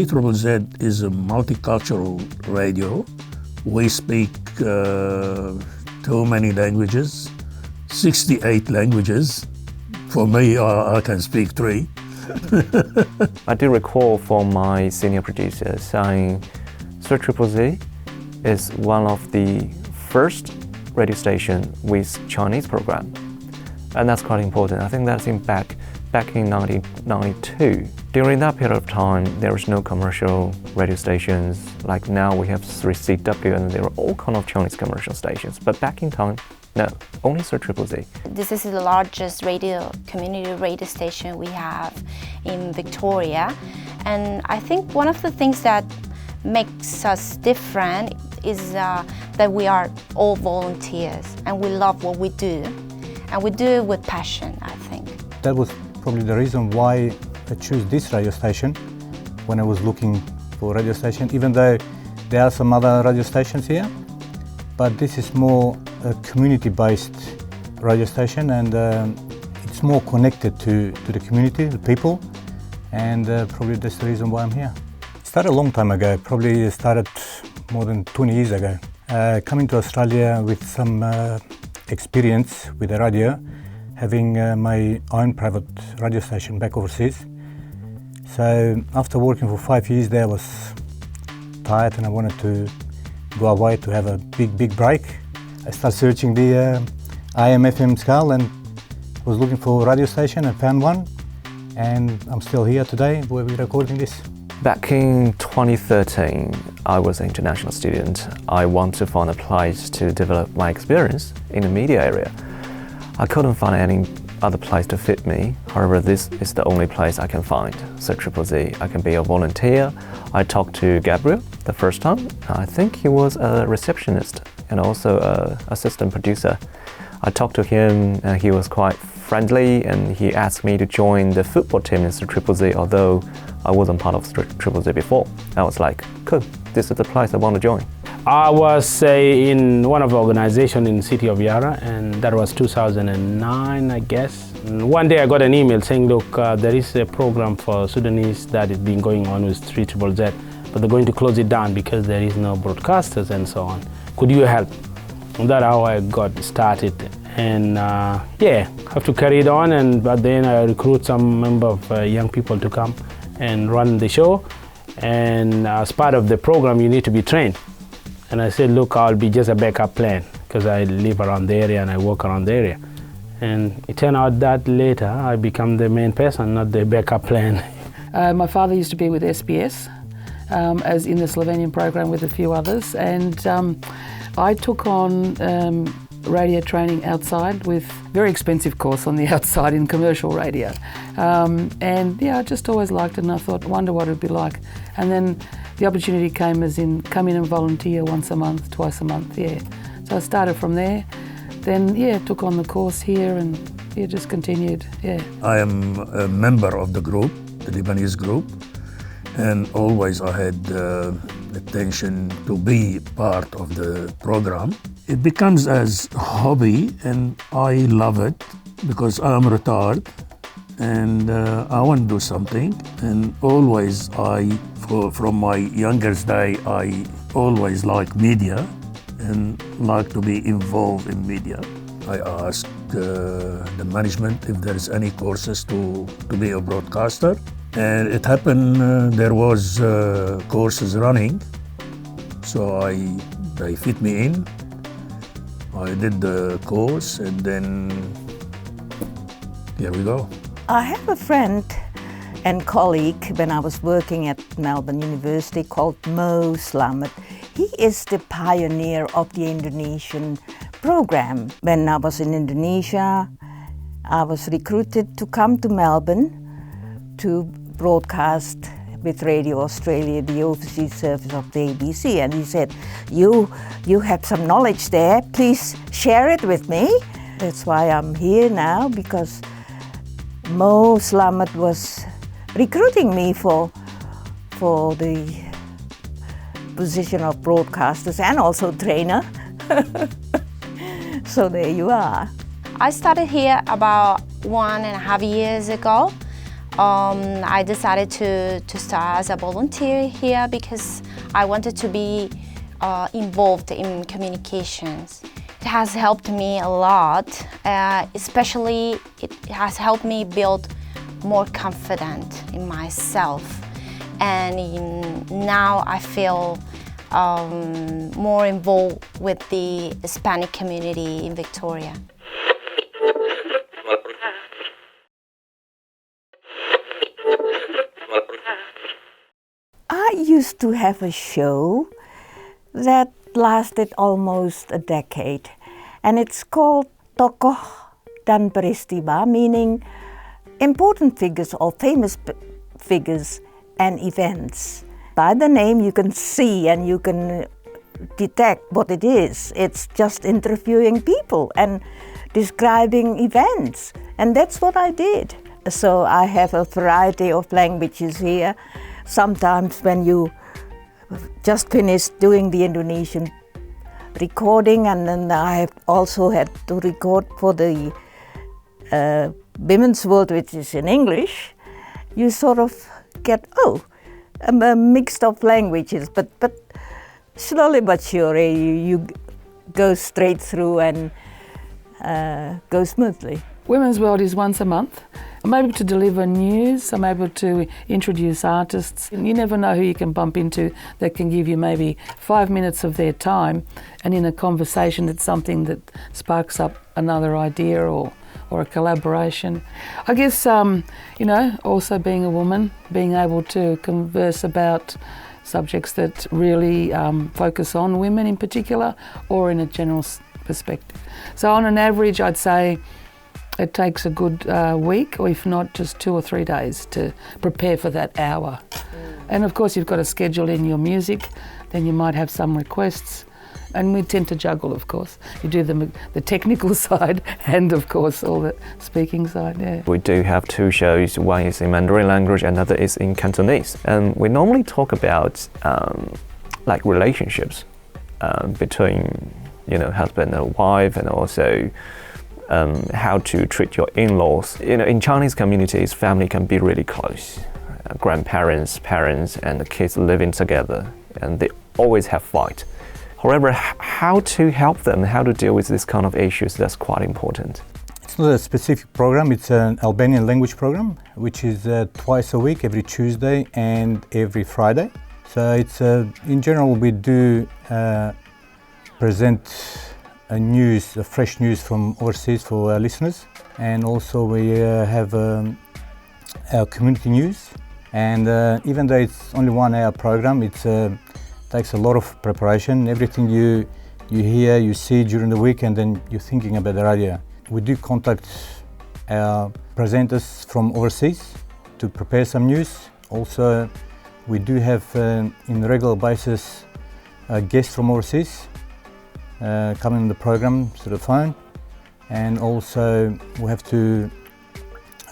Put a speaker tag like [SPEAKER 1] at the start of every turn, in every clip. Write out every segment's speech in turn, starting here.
[SPEAKER 1] C31 is a multicultural radio. We speak too many languages, 68 languages. For me, I can speak 3.
[SPEAKER 2] I do recall from my senior producer saying C31 is one of the first radio station with Chinese program. And that's quite important. I think that's back in 1992. During that period of time, there was no commercial radio stations. Like now we have 3CW and there are all kind of Chinese commercial stations. But back in time, no, only C31.
[SPEAKER 3] This is the largest community radio station we have in Victoria. And I think one of the things that makes us different is that we are all volunteers and we love what we do. And we do it with passion, I think.
[SPEAKER 4] That was probably the reason why I chose this radio station when I was looking for a radio station, even though there are some other radio stations here. But this is more a community-based radio station, and it's more connected to the community, the people, and probably that's the reason why I'm here. It started a long time ago, probably started more than 20 years ago. Coming to Australia with some experience with the radio, having my own private radio station back overseas. So after working for 5 years there, I was tired and I wanted to go away to have a big break. I started searching the AM/FM scale and was looking for a radio station and found one, and I'm still here today where we're recording this.
[SPEAKER 2] Back in 2013, I was an international student. I want to find a place to develop my experience in the media area. I couldn't find any other place to fit me. However, this is the only place I can find. C31. I can be a volunteer. I talked to Gabriel the first time. I think he was a receptionist and also an assistant producer. I talked to him and he was quite friendly and he asked me to join the football team in C31, although I wasn't part of C31 before. I was like, cool, this is the place I want to join.
[SPEAKER 5] I was in one of the organizations in the city of Yarra, and that was 2009, I guess. And one day I got an email saying, look, there is a program for Sudanese that has been going on with C31, but they're going to close it down because there is no broadcasters and so on. Could you help? And that's how I got started. And yeah, have to carry it on, but then I recruit some member of young people to come and run the show. And as part of the program, you need to be trained. And I said, look, I'll be just a backup plan because I live around the area and I work around the area. And it turned out that later I become the main person, not the backup plan.
[SPEAKER 6] My father used to be with SBS, as in the Slovenian program with a few others. And I took on radio training outside with very expensive course on the outside in commercial radio. And yeah, I just always liked it and I thought, wonder what it'd be like. And then the opportunity came as in come in and volunteer once a month, twice a month, yeah. So I started from there, then yeah, took on the course here and yeah, just continued, yeah.
[SPEAKER 1] I am a member of the group, the Lebanese group, and always I had attention to be part of the program. It becomes as a hobby and I love it because I'm retired and I want to do something, and always from my youngest day, I always like media and like to be involved in media. I asked the management if there's any courses to be a broadcaster, and it happened there was courses running, so they fit me in. I did the course and then here we go.
[SPEAKER 7] I have a friend and colleague when I was working at Melbourne University called Mo Slamet. He is the pioneer of the Indonesian program. When I was in Indonesia, I was recruited to come to Melbourne to broadcast with Radio Australia, the overseas service of the ABC. And he said, you have some knowledge there, please share it with me. That's why I'm here now, because Mo Slamet was recruiting me for the position of broadcasters and also trainer. So there you are.
[SPEAKER 3] I started here about 1.5 years ago. I decided to start as a volunteer here because I wanted to be involved in communications. It has helped me a lot, especially it has helped me build more confidence in myself. And now I feel more involved with the Hispanic community in Victoria.
[SPEAKER 7] I used to have a show that lasted almost a decade, and it's called Tokoh dan Peristiwa, meaning important figures or famous figures and events. By the name you can see and you can detect what it is. It's just interviewing people and describing events, and that's what I did. So I have a variety of languages here. Sometimes when you just finished doing the Indonesian recording, and then I have also had to record for the Women's World, which is in English, you sort of get, a mix of languages, but slowly but surely you go straight through and go smoothly.
[SPEAKER 6] Women's World is once a month. I'm able to deliver news, I'm able to introduce artists. You never know who you can bump into that can give you maybe 5 minutes of their time, and in a conversation it's something that sparks up another idea or a collaboration. I guess, also being a woman, being able to converse about subjects that really focus on women in particular or in a general perspective. So on an average, I'd say it takes a good week, or if not, just 2 or 3 days to prepare for that hour. And of course, you've got to schedule in your music, then you might have some requests. And we tend to juggle, of course. You do the technical side and, of course, all the speaking side, yeah.
[SPEAKER 2] We do have 2 shows. One is in Mandarin language, another is in Cantonese. And we normally talk about relationships between, husband and wife, and also how to treat your in-laws. In Chinese communities, family can be really close. Grandparents, parents, and the kids living together, and they always have fight. However, how to help them, how to deal with this kind of issues, that's quite important.
[SPEAKER 4] It's not a specific program, it's an Albanian language program, which is twice a week, every Tuesday and every Friday. So it's in general we do present fresh news from overseas for our listeners, and also we have our community news. And even though it's only 1 hour program, it takes a lot of preparation. Everything you hear, you see during the week, and then you're thinking about the radio. We do contact our presenters from overseas to prepare some news. Also, we do have in regular basis guests from overseas coming on the program through the phone, and also we have to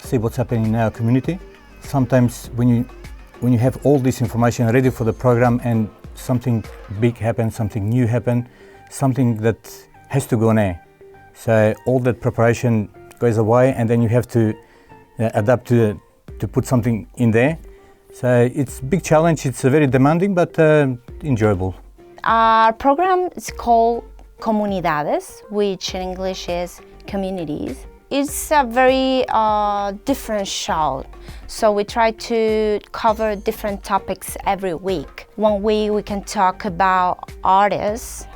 [SPEAKER 4] see what's happening in our community. Sometimes when you have all this information ready for the program and something big happens, something new happens, something that has to go on air, so all that preparation goes away, and then you have to adapt to put something in there. So it's a big challenge. It's very demanding, but enjoyable.
[SPEAKER 3] Our program is called Comunidades, which in English is communities. It's a very different show, so we try to cover different topics every week. 1 week we can talk about artists,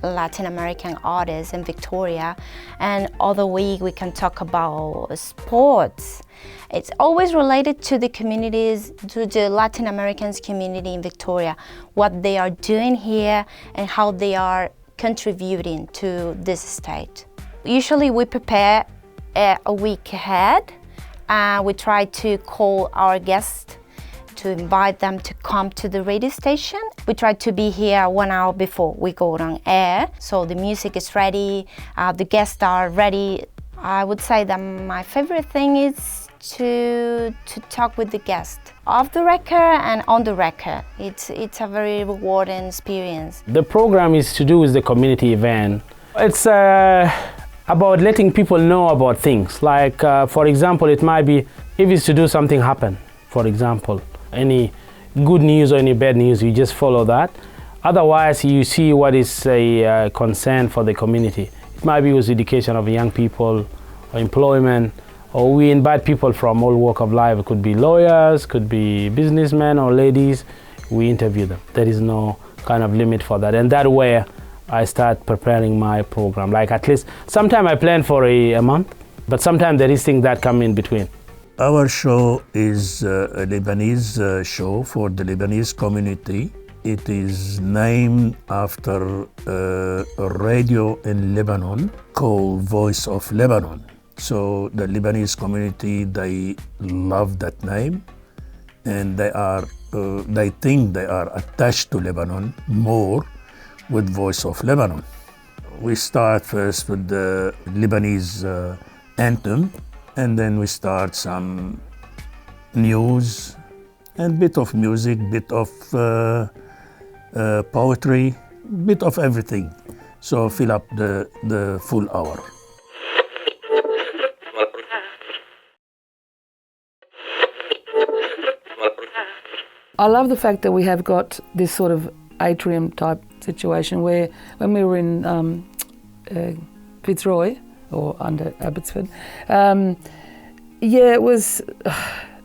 [SPEAKER 3] Latin American artists in Victoria, and other week we can talk about sports. It's always related to the communities, to the Latin Americans community in Victoria, what they are doing here and how they are contributing to this state. Usually we prepare a week ahead, and we try to call our guests to invite them to come to the radio station. We try to be here 1 hour before we go on air, so the music is ready, the guests are ready. I would say that my favorite thing is to talk with the guest off the record and on the record. It's a very rewarding experience.
[SPEAKER 5] The program is to do with the community event. It's about letting people know about things. Like, for example, it might be if it's to do something happen, for example, any good news or any bad news, you just follow that. Otherwise, you see what is a concern for the community. It might be with education of young people or employment, or we invite people from all walk of life. It could be lawyers, could be businessmen or ladies. We interview them. There is no kind of limit for that. And that way, I start preparing my program. Like at least, sometimes I plan for a month, but sometimes there is things that come in between.
[SPEAKER 1] Our show is a Lebanese show for the Lebanese community. It is named after a radio in Lebanon called Voice of Lebanon. So the Lebanese community, they love that name, and they think they are attached to Lebanon more with Voice of Lebanon. We start first with the Lebanese anthem, and then we start some news and bit of music, bit of poetry, bit of everything. So fill up the full hour.
[SPEAKER 6] I love the fact that we have got this sort of atrium type situation where when we were in Fitzroy or under Abbotsford, it was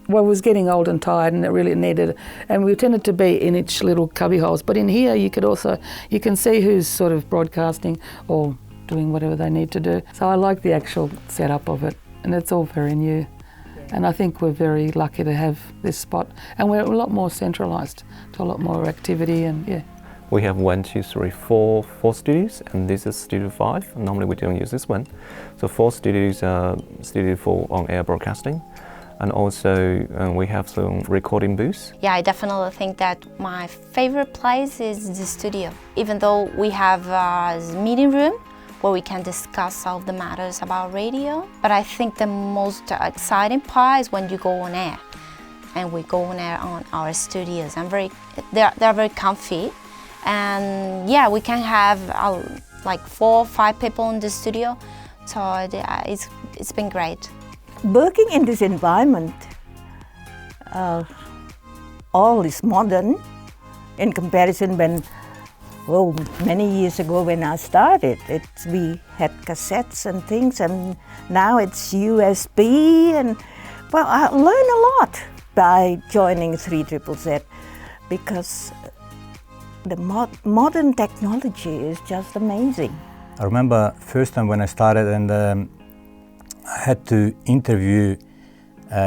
[SPEAKER 6] well, it was getting old and tired, and it really needed, and we tended to be in each little cubby holes. But in here, you can see who's sort of broadcasting or doing whatever they need to do. So I like the actual setup of it, and it's all very new. And I think we're very lucky to have this spot, and we're a lot more centralised to a lot more activity, and yeah.
[SPEAKER 2] We have 4 studios, and this is Studio 5. Normally we don't use this one. So 4 studios are Studio 4 on-air broadcasting, and also we have some recording booths.
[SPEAKER 3] Yeah, I definitely think that my favorite place is the studio. Even though we have a meeting room where we can discuss all of the matters about radio, but I think the most exciting part is when you go on air, and we go on air on our studios. They're very comfy. And yeah, we can have like 4 or 5 people in the studio, so it's been great.
[SPEAKER 7] Working in this environment, all is modern in comparison when, many years ago when I started, we had cassettes and things, and now it's USB, and well, I learned a lot by joining 3ZZZ because the modern technology is just amazing.
[SPEAKER 4] I remember first time when I started, and I had to interview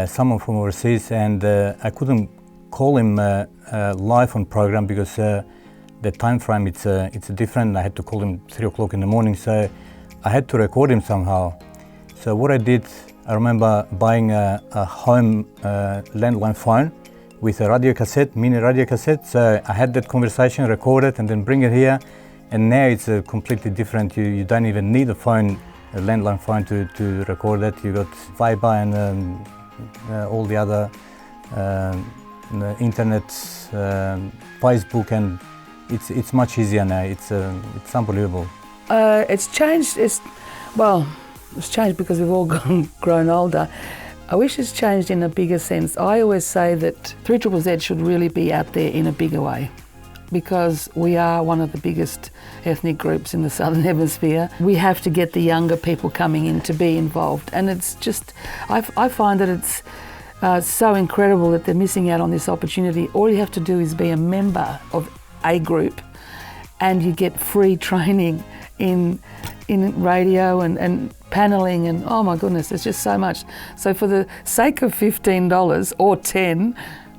[SPEAKER 4] someone from overseas, and I couldn't call him live on program because the time frame it's different. I had to call him 3 o'clock in the morning, so I had to record him somehow. So what I did, I remember buying a home landline phone with a radio cassette, mini radio cassette. So I had that conversation recorded and then bring it here. And now it's completely different. You don't even need a phone, a landline phone to record it. You got Viber and all the other internet, Facebook, and it's much easier now. It's unbelievable.
[SPEAKER 6] It's changed. It's changed because we've all grown older. I wish it's changed in a bigger sense. I always say that 3ZZZ should really be out there in a bigger way, because we are one of the biggest ethnic groups in the Southern Hemisphere. We have to get the younger people coming in to be involved, and it's just, I find that it's so incredible that they're missing out on this opportunity. All you have to do is be a member of a group, and you get free training in radio and paneling, and oh my goodness, there's just so much. So for the sake of $15 or $10,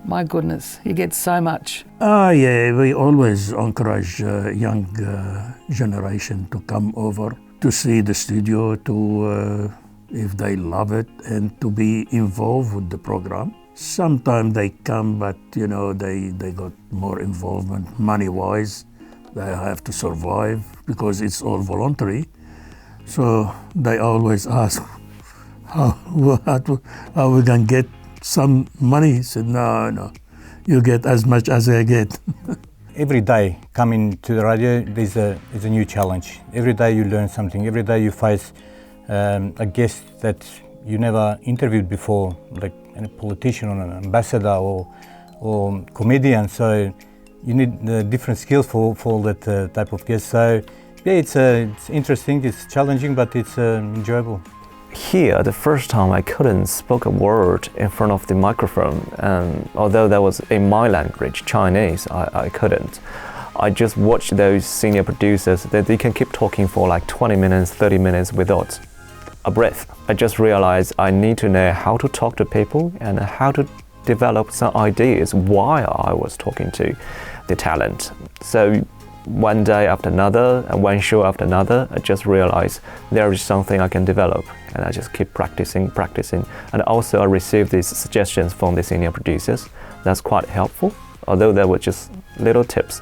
[SPEAKER 6] my goodness, you get so much.
[SPEAKER 1] Yeah, we always encourage young generation to come over to see the studio, to if they love it, and to be involved with the program. Sometimes they come, but you know, they got more involvement money-wise. They have to survive because it's all voluntary. So they always ask, how we can get some money? I said, no, you get as much as I get.
[SPEAKER 4] Every day coming to the radio is a new challenge. Every day you learn something. Every day you face a guest that you never interviewed before, like a politician or an ambassador or comedian. So you need different skills for that type of guest. So yeah, it's interesting, it's challenging, but it's enjoyable.
[SPEAKER 2] Here, the first time I couldn't speak a word in front of the microphone, and although that was in my language, Chinese, I couldn't. I just watched those senior producers that they can keep talking for like 20 minutes, 30 minutes without a breath. I just realized I need to know how to talk to people and how to develop some ideas while I was talking to the talent. So one day after another and one show after another, I just realized there is something I can develop, and I just keep practicing. And also I received these suggestions from the senior producers. That's quite helpful, although they were just little tips.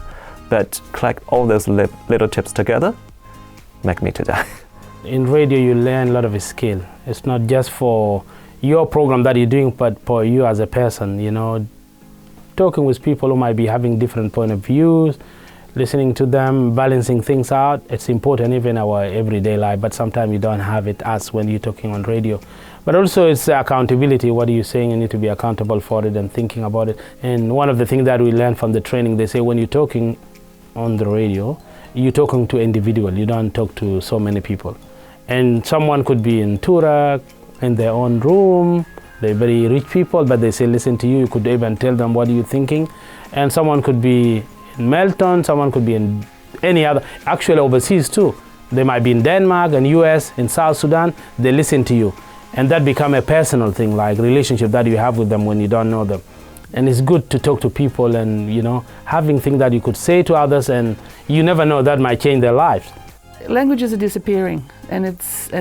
[SPEAKER 2] But collect all those little tips together, make me today.
[SPEAKER 5] In radio, you learn a lot of skill. It's not just for your program that you're doing, but for you as a person, you know, talking with people who might be having different point of views, listening to them, balancing things out. It's important even in our everyday life, but sometimes you don't have it as when you're talking on radio. But also it's accountability. What are you saying? You need to be accountable for it and thinking about it. And one of the things that we learn from the training, they say when you're talking on the radio, you're talking to individual. You don't talk to so many people. And someone could be in Turak, in their own room. They're very rich people, but they say listen to you. You could even tell them what you're thinking. And someone could be in Melbourne, someone could be in any other, actually overseas too. They might be in Denmark and US, in South Sudan, they listen to you. And that become a personal thing, like relationship that you have with them when you don't know them. And it's good to talk to people and, you know, having things that you could say to others, and you never know, that might change their lives.
[SPEAKER 6] Languages are disappearing, and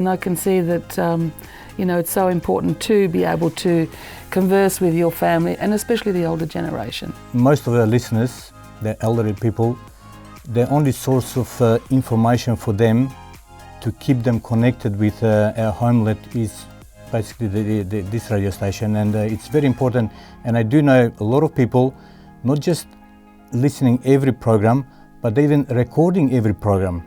[SPEAKER 6] I can see that you know, it's so important to be able to converse with your family, and especially the older generation.
[SPEAKER 4] Most of our listeners, the elderly people, the only source of information for them to keep them connected with our homeland is basically this radio station, and it's very important. And I do know a lot of people not just listening every program, but even recording every program.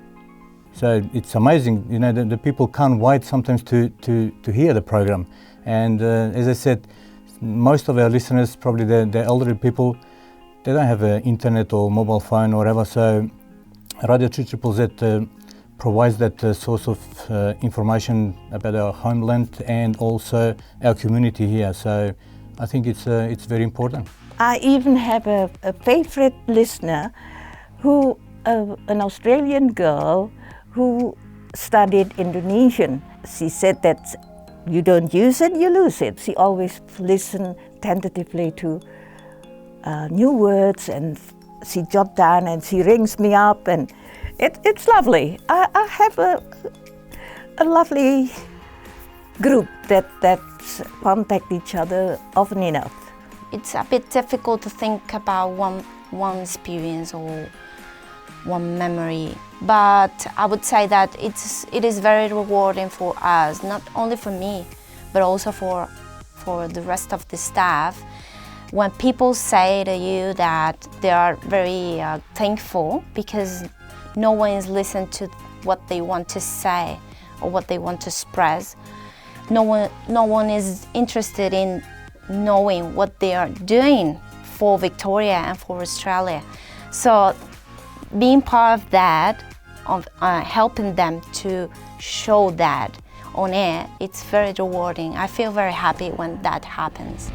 [SPEAKER 4] So it's amazing, you know, the people can't wait sometimes to hear the program. And as I said, most of our listeners, probably the elderly people, they don't have internet or mobile phone or whatever. So Radio 3ZZZ provides that source of information about our homeland and also our community here. So I think it's very important.
[SPEAKER 7] I even have a favorite listener who, an Australian girl who studied Indonesian. She said that you don't use it, you lose it. She always listens tentatively to new words, and she jots down and she rings me up, and it's lovely. I have a lovely group that contact each other often enough.
[SPEAKER 3] It's a bit difficult to think about one experience or one memory, but I would say that it is very rewarding for us, not only for me, but also for the rest of the staff. When people say to you that they are very thankful because no one is listening to what they want to say or what they want to express, no one is interested in knowing what they are doing for Victoria and for Australia. So being part of that, of helping them to show that on air, it's very rewarding. I feel very happy when that happens.